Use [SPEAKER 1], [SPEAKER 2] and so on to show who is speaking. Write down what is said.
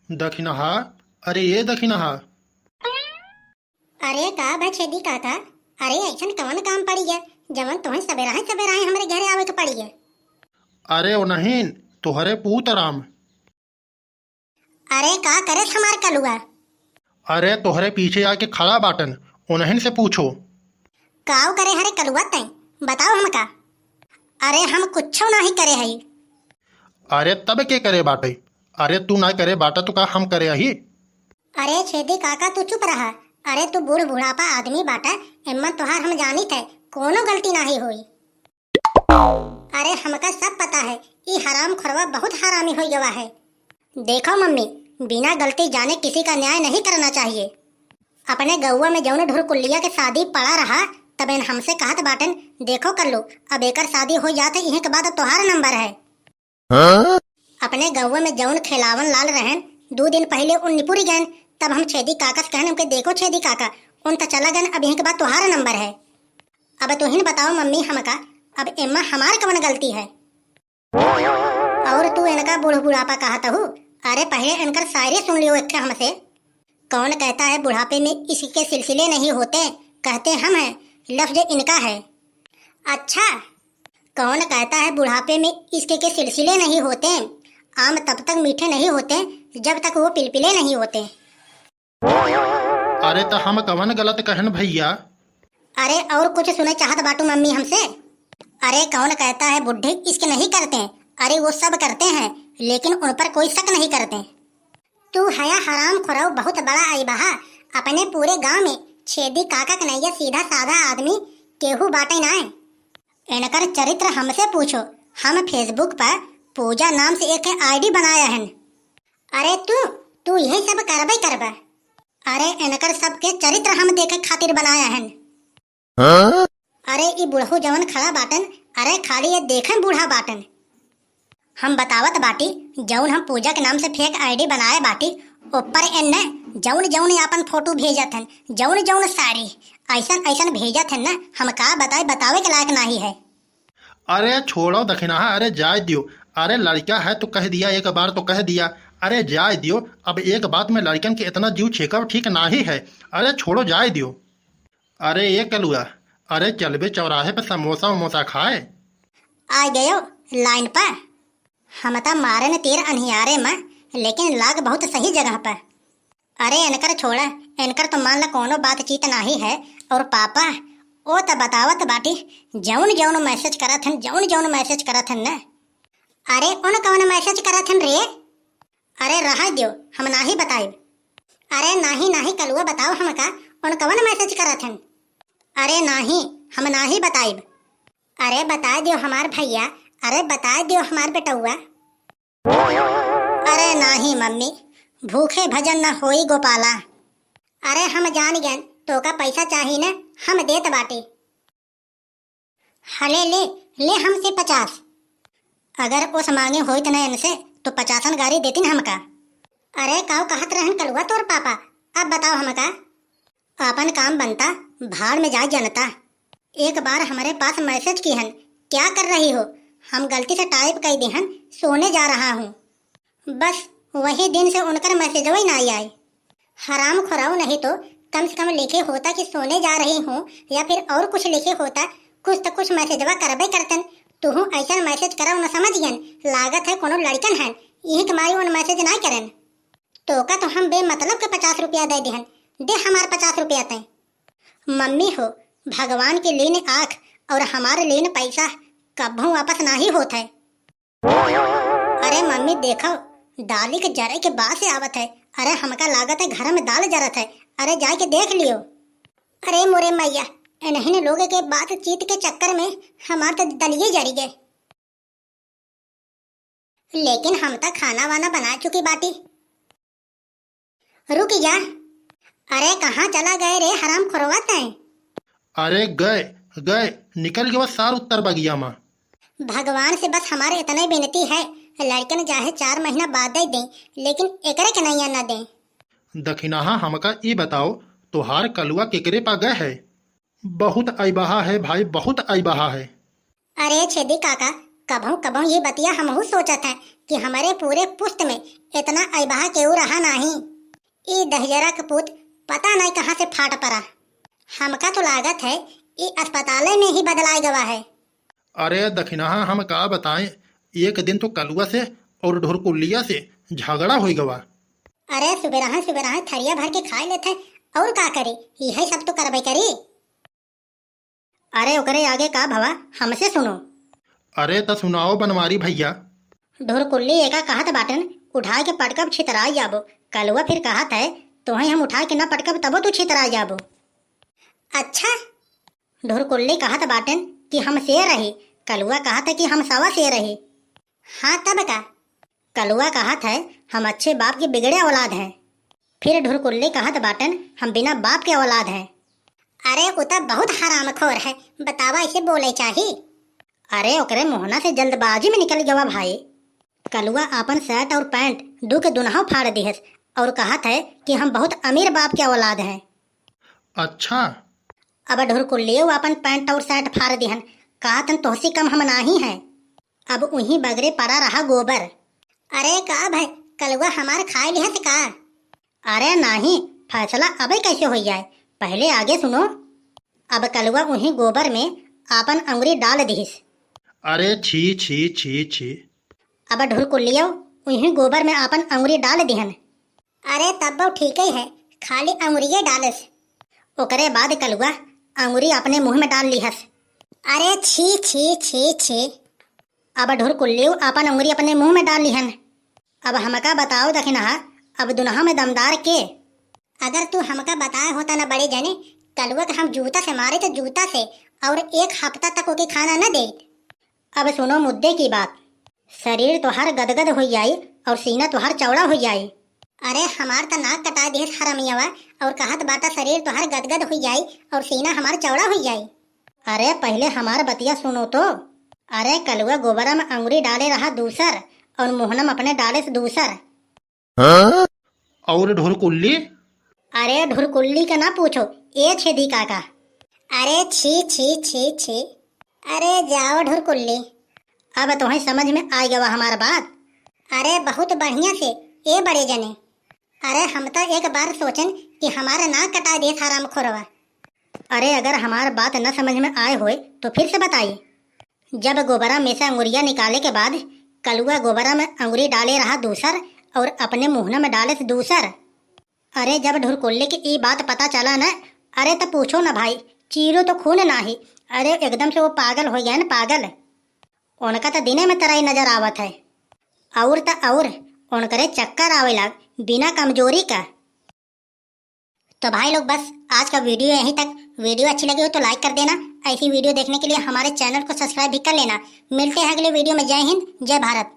[SPEAKER 1] दखिनहा। अरे ये दखिनहा।
[SPEAKER 2] अरे का भाई छेदी काका। अरे ऐसन कौन काम पड़ी है जवन तुम्हें सवेरा ही हमारे घरे आवे के पड़ी है।
[SPEAKER 1] अरे ओ नहीं, तुहरे पूत राम।
[SPEAKER 2] अरे का करे हमार कलुआ।
[SPEAKER 1] अरे तुहरे पीछे आके खड़ा बाटन, उन्हीं से पूछो।
[SPEAKER 2] काव करे हरे कलुआ तय बताओ हमका। अरे हम कुछ नहीं करे हई।
[SPEAKER 1] अरे तब के करे बाटे? अरे तू ना करे बाटा तो का हम करे ही।
[SPEAKER 2] अरे छेदी काका तू चुप रहा। अरे तू बूढ़ बुढ़ापा आदमी बाटा, एम्मा तुहार हम जानी थे कोनो गलती नहीं हुई। अरे हमका सब पता है ये हराम खुरवा बहुत हरामी हो गया है। देखो मम्मी, बिना गलती जाने किसी का न्याय नहीं करना चाहिए। अपने गौवा में जौन ढुरकुल्लिया के शादी पड़ा रहा तब इन हमसे कहत बाटन देखो कर लो अब एकर शादी हो जाते इन्हीं के बाद अब तोहार नंबर है। अपने गौवा में जौन खिलावन लाल रहन 2 दिन पहले उन निपुरी गए, तब हम छेदी काका से कहन हमके देखो छेदी काका उन तो चला गन अब यहीं के बाद तोहार नंबर है। अब तुहिन बताओ मम्मी हमका अब एम्मा हमार कवन गलती है। और तू इनका बूढ़ बुढ़ापा कहत हूँ। अरे पहले इनकर शायरी सुन लियो एक हमसे। कौन कहता है बुढ़ापे में इसके सिलसिले नहीं होते, कहते हम हैं लफ्ज इनका है। अच्छा, कौन कहता है बुढ़ापे में इसके के सिलसिले नहीं होते, आम तब तक मीठे नहीं होते जब तक वो पिलपिले नहीं होते।
[SPEAKER 1] अरे तो हम कवन गलत कहन भैया?
[SPEAKER 2] अरे और कुछ सुने चाहत बाटू मम्मी हमसे। अरे कौन कहता है बुढ़े इसके नहीं करते, अरे वो सब करते हैं लेकिन उन पर कोई शक नहीं करते। तू हया हराम खुराव बहुत बड़ा आईबहा। अपने पूरे गांव में छेदी काका कन्हैया सीधा साधा आदमी केहू बाटे ना है। इनकर चरित्र हमसे पूछो। हम फेसबुक पर पूजा नाम से एक आईडी बनाया है। अरे तू यही सब करबे करबा। अरे इनकर सबके चरित्र हम देखे खातिर बनाया है। अरे ये बुढ़ऊ जवन खड़ा बाटन, अरे खाली ये देखे बूढ़ा बाटन। हम बतावत बाटी जौन हम पूजा के नाम से फेक आईडी बनाए बाटी ऊपर एने जौन जौन अपन फोटो भेजत हन, जौन जौन साड़ी ऐसन ऐसन भेजत हन ना, हम का बताए बतावे के लायक नहीं है।
[SPEAKER 1] अरे छोड़ो दखिनहा, अरे जाए दियो। अरे लड़का है तो कह दिया, एक बार तो कह दिया, अरे जाए दियो। अब एक बात में लड़कन के इतना जीव छेकब ठीक ना ही है। अरे छोड़ो जाए दियो। अरे ये कलुआ, अरे चलबे चौराहे पे समोसा वमोसा खाए।
[SPEAKER 2] आ गयो लाइन पर। हम तो मारे न तीर अनहियारे में, लेकिन लाग बहुत सही जगह पर। अरे इनकर छोड़ा, इनकर तो मान ला कोनो बातचीत नहीं है। और पापा ओ तो बतावत बाटी जौन जौन मैसेज करत हन, जौन जौन मैसेज करत हन न। अरे उन कौन मैसेज करत हन रे? अरे रहा दियो हम नाही बताइब। अरे नाही कलुआ बताओ हमका उन कौन मैसेज करत हन। अरे नाही हम नाही बताइब। अरे बता दियो हमार भैया, अरे बता दियो हमार बेटौआ। अरे नाही मम्मी, भूखे भजन न होई गोपाला। अरे हम जान गए तो का पैसा चाहिए न, हम देत बाटे। हले ले ले हमसे 50। अगर उस मांगे होई त न इनसे तो 50 गाड़ी देती न हमका। अरे काव कहत रहन कलुआ तोर पापा, अब बताओ हमका। अपन काम बनता भाड़ में जाए जनता। एक बार हमारे पास मैसेज की हन, क्या कर रही हो? हम गलती से टाइप कर दी हन, सोने जा रहा हूँ। बस वही दिन से उनकर मैसेज ही नहीं आए। हराम खुराव नहीं तो कम से कम लिखे होता कि सोने जा रही हूँ, या फिर और कुछ लिखे होता, कुछ तो कुछ मैसेजवा करबे करतन। तुहू ऐसा मैसेज कराओ न समझ गन, लागत है कोनो लड़कन है यही तुम्हारी उन मैसेज नहीं करन। तो का तो हम बेमतलब के 50 रुपया दे दिहन, दे हमार 50 रुपया तय। मम्मी हो, भगवान की लीन आँख और हमारे लीन पैसा कब्बों वापस नहीं होता है। अरे मम्मी देखो दाली के जरे के बाद से आवत है। अरे हमका लागत है घर में दाल जरत है। अरे जाके देख लियो। अरे मोरे मैया, इन्हीं लोगों के बातचीत के चक्कर में हमार तो दलिये जरी गए। लेकिन हम तो खाना वाना बना चुकी बाटी। रुक जा। अरे कहाँ चला गए रे हराम खुरवात है?
[SPEAKER 1] अरे गए गए निकल गए बस सार उत्तर बगिया माँ।
[SPEAKER 2] भगवान से बस हमारे इतने विनती है, लड़कन चाहे 4 महीना बाद ही दें, लेकिन एकरे कन्हैया न दें।
[SPEAKER 1] दखिनाहा हमका ये बताओ, तुहार कलुआ केकरे पा गए है? बहुत अइबहा है भाई, बहुत अइबहा है।
[SPEAKER 2] अरे छेदी काका, कभों कभों ये बतिया हमहू सोचत है कि हमारे पूरे पुस्त में इतना अइबहा केहू रहा पूत पता नहीं कहाँ से फाट पड़ा। हमका तो लागत है ये अस्पताल में ही बदलाए गवा है।
[SPEAKER 1] अरे दखिनाहा हम का बताएं, एक दिन तो कलुआ से और ढोरकुल्लिया से झगड़ा हो गवा।
[SPEAKER 2] अरे सुबह थरिया भर के खाए लेते और का करे, यही सब तो करबे करी। अरे ओकरे आगे का भवा, हमसे सुनो।
[SPEAKER 1] अरे तो सुनाओ बनवारी भैया।
[SPEAKER 2] ढोरकुल्ली एका कहत बाटन उठा के पटकब छितरा जाबो। कलुआ फिर कहत है तुम्हें हम उठा के न पटकब तबो तू छितरा जाबो। अच्छा, ढोरकुल्ली कहत बाटन कि हम शेर रही, कलुआ कहत है कि हम सवा शेर रही। हाँ तब का? कलुआ कहत है हम अच्छे बाप के बिगड़े औलाद हैं। फिर ढुरकुल्ली कहत बाटन हम बिना बाप के औलाद हैं। अरे वो तो बहुत हरामखोर है, बतावा इसे बोले चाहिए। अरे ओकरे मोहना से जल्दबाजी में निकल गवा भाई। कलुआ अपन शर्ट और पैंट दू के दुनहा फाड़ दिहस और कहत है कि हम बहुत अमीर बाप के औलाद हैं।
[SPEAKER 1] अच्छा।
[SPEAKER 2] अब ढुरकुल्ली अपन पैंट और शर्ट फाड़ दिहन, कहतन तोहसी कम हम नाही हैं। अब उही बगरे पड़ा रहा गोबर। अरे का भाई, कलुआ हमार खाए लिहस का? अरे नहीं, फैसला अबे कैसे हो जाए, पहले आगे सुनो। अब कलुआ उही गोबर में आपन अंगुरी डाल दिहिस।
[SPEAKER 1] अरे छी छी छी छी।
[SPEAKER 2] अब ढुरकुल्लियो उही गोबर में आपन अंगुरी डाल दिहन। अरे तब वो ठीक ही है, खाली अंगुरिये डालस। ओकरे बाद कलुआ अंगुरी अपने मुंह में डाल लिहस। अरे छी छी छी छी। अब ढुरकुल्लियो अपन अंगुरी अपने मुंह में डाल लिहन। अब हमका बताओ दखिनहा, अब दुनहा में दमदार के? अगर तू हमका बताए होता ना बड़े जने, कलुआ का हम जूता से मारे तो जूता से और एक हफ्ता तक ओके खाना न दे। अब सुनो मुद्दे की बात। शरीर तोहार गदगद हो जाई और सीना तोहार चौड़ा हो जाई। अरे हमार तो नाक कटा दिए हरमियावा और कहत बाटा शरीर तोहार गदगद हो जाई और सीना हमार चौड़ा हो जाई। अरे पहले हमार बतिया सुनो तो। अरे कलुआ गोबरा में अंगुरी डाले रहा दूसर और मोहनम अपने डाले से दूसर।
[SPEAKER 1] और ढोरकुल्ली?
[SPEAKER 2] अरे ढुरकुल्ली का ना पूछो, ए छेदी काका। अरे छी छी छी छी। अरे जाओ ढुरकुल्ली, अब तुम्हें समझ में आ गया हमारा बात। अरे बहुत बढ़िया से ए बड़े जने। अरे हम तो एक बार सोचन कि हमारा नाक कटा दे हराम खोरवा। अरे अगर हमार बात न समझ में आए होए तो फिर से बताइए। जब गोबरा में से अंगुरिया निकाले के बाद कलुआ गोबरा में अंगुरी डाले रहा दूसर और अपने मुहना में डाले से दूसर। अरे जब ढुरकुल्ली की ई बात पता चला न, अरे तो पूछो ना भाई, चीरो तो खून नाही। अरे एकदम से वो पागल हो गया न, पागल। उनका तो दिने में तराई नजर आवत है और तो और उनकरे चक्कर आवे लाग बिना कमजोरी का। तो भाई लोग बस आज का वीडियो यहीं तक। वीडियो अच्छी लगी हो तो लाइक कर देना। ऐसी वीडियो देखने के लिए हमारे चैनल को सब्सक्राइब भी कर लेना। मिलते हैं अगले वीडियो में। जय हिंद, जय भारत।